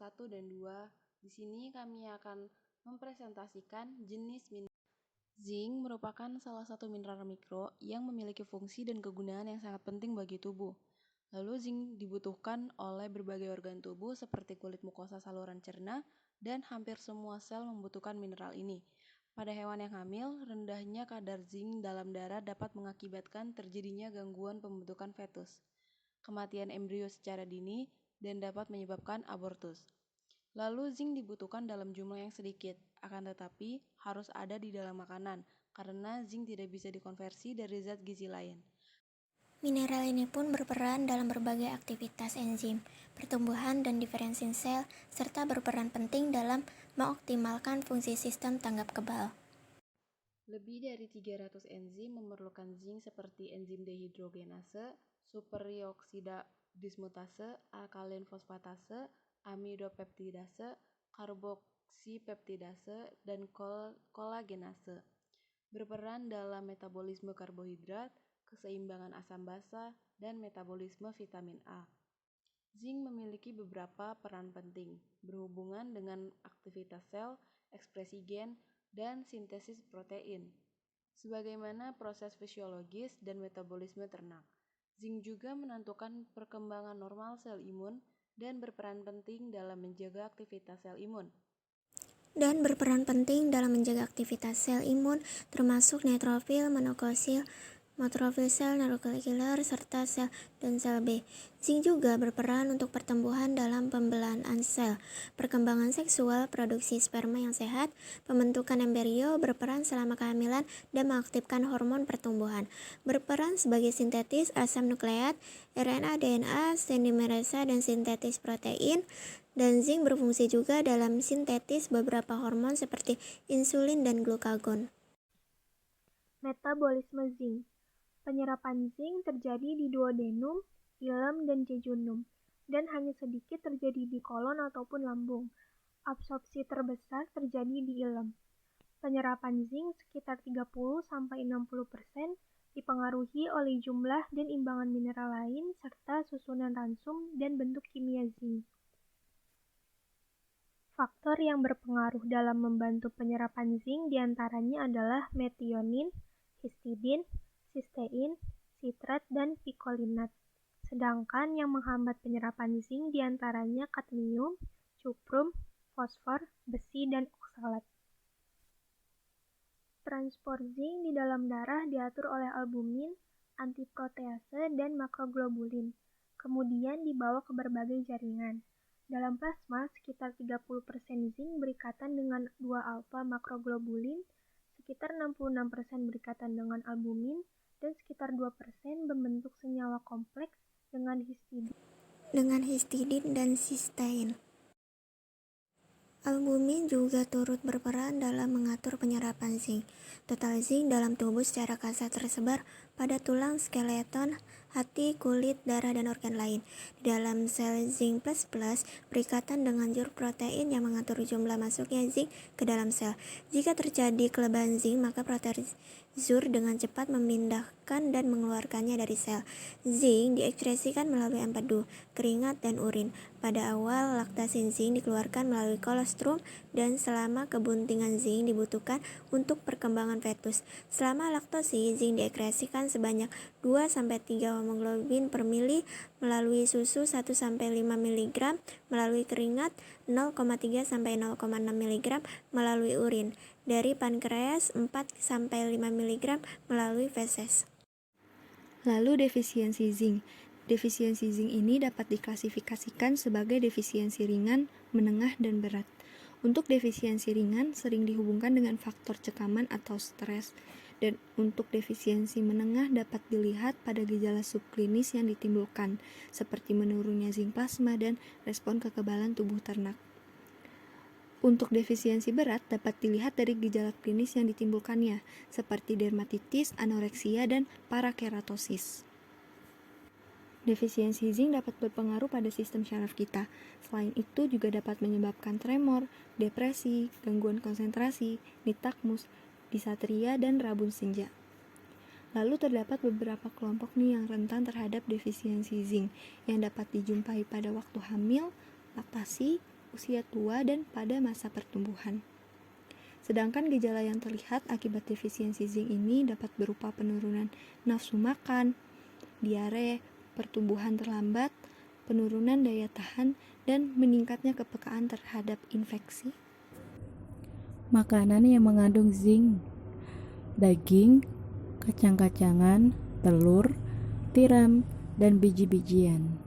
1 dan 2. Di sini kami akan mempresentasikan jenis mineral. Zinc merupakan salah satu mineral mikro yang memiliki fungsi dan kegunaan yang sangat penting bagi tubuh. Lalu zinc dibutuhkan oleh berbagai organ tubuh seperti kulit mukosa saluran cerna dan hampir semua sel membutuhkan mineral ini. Pada hewan yang hamil, rendahnya kadar zinc dalam darah dapat mengakibatkan terjadinya gangguan pembentukan fetus, kematian embrio secara dini, dan dapat menyebabkan abortus. Lalu zinc dibutuhkan dalam jumlah yang sedikit, akan tetapi harus ada di dalam makanan, karena zinc tidak bisa dikonversi dari zat gizi lain. Mineral ini pun berperan dalam berbagai aktivitas enzim, pertumbuhan dan diferensi sel, serta berperan penting dalam mengoptimalkan fungsi sistem tanggap kebal. Lebih dari 300 enzim memerlukan zinc seperti enzim dehidrogenase, superoksida dismutase, alkalin fosfatase, amidopeptidase, karboksipeptidase, dan kolagenase. Berperan dalam metabolisme karbohidrat, keseimbangan asam basa, dan metabolisme vitamin A. Zinc memiliki beberapa peran penting, berhubungan dengan aktivitas sel, ekspresi gen, dan sintesis protein, sebagaimana proses fisiologis dan metabolisme ternak. Zinc juga menentukan perkembangan normal sel imun dan berperan penting dalam menjaga aktivitas sel imun. Sel imun termasuk neutrofil, monokosil, makrofil sel nukleokiler, serta sel dan sel B. Zinc juga berperan untuk pertumbuhan dalam pembelahan sel, perkembangan seksual, produksi sperma yang sehat, pembentukan embrio, berperan selama kehamilan, dan mengaktifkan hormon pertumbuhan. Berperan sebagai sintetis asam nukleat, RNA, DNA, sendimerasa, dan sintetis protein. Dan zinc berfungsi juga dalam sintetis beberapa hormon seperti insulin dan glukagon. Metabolisme zinc. Penyerapan zinc terjadi di duodenum, ilem, dan jejunum, dan hanya sedikit terjadi di kolon ataupun lambung. Absorpsi terbesar terjadi di ilem. Penyerapan zinc sekitar 30-60% dipengaruhi oleh jumlah dan imbangan mineral lain serta susunan ransum dan bentuk kimia zinc. Faktor yang berpengaruh dalam membantu penyerapan zinc diantaranya adalah metionin, histidin, sistein, sitrat, dan picolinat. Sedangkan yang menghambat penyerapan zinc diantaranya kadmium, cuprum, fosfor, besi, dan oksalat. Transport zinc di dalam darah diatur oleh albumin, antiprotease, dan makroglobulin, kemudian dibawa ke berbagai jaringan. Dalam plasma, sekitar 30% zinc berikatan dengan 2-alfa makroglobulin, sekitar 66% berikatan dengan albumin, dan sekitar 2% membentuk senyawa kompleks dengan histidin dan sistein. Albumin juga turut berperan dalam mengatur penyerapan zinc. Total zinc dalam tubuh secara kasar tersebar pada tulang, skeleton, hati, kulit, darah, dan organ lain. Di dalam sel zinc plus berikatan dengan jur protein yang mengatur jumlah masuknya zinc ke dalam sel. Jika terjadi kelebihan zinc, maka protein zur dengan cepat memindahkan dan mengeluarkannya dari sel. Zinc diekskresikan melalui empedu, keringat, dan urin. Pada awal, laktasi zinc dikeluarkan melalui kolostrum dan selama kebuntingan zinc dibutuhkan untuk perkembangan fetus. Selama laktosi, zinc diekskresikan sebanyak 2-3 hemoglobin per mili melalui susu 1-5 mg, melalui keringat 0,3-0,6 mg, melalui urin dari pankreas 4-5 mg, melalui feses. Lalu defisiensi zinc. Defisiensi zinc ini dapat diklasifikasikan sebagai defisiensi ringan, menengah, dan berat. Untuk defisiensi ringan sering dihubungkan dengan faktor cekaman atau stres, dan untuk defisiensi menengah dapat dilihat pada gejala subklinis yang ditimbulkan, seperti menurunnya zinc plasma dan respon kekebalan tubuh ternak. Untuk defisiensi berat dapat dilihat dari gejala klinis yang ditimbulkannya, seperti dermatitis, anoreksia, dan parakeratosis. Defisiensi zinc dapat berpengaruh pada sistem syaraf kita. Selain itu juga dapat menyebabkan tremor, depresi, gangguan konsentrasi, nitagmus, disatria, dan rabun senja. Lalu terdapat beberapa kelompok yang rentan terhadap defisiensi zinc yang dapat dijumpai pada waktu hamil, laktasi, usia tua, dan pada masa pertumbuhan. Sedangkan gejala yang terlihat akibat defisiensi zinc ini dapat berupa penurunan nafsu makan, diare, pertumbuhan terlambat, penurunan daya tahan, dan meningkatnya kepekaan terhadap infeksi. Makanan yang mengandung zinc: daging, kacang-kacangan, telur, tiram, dan biji-bijian.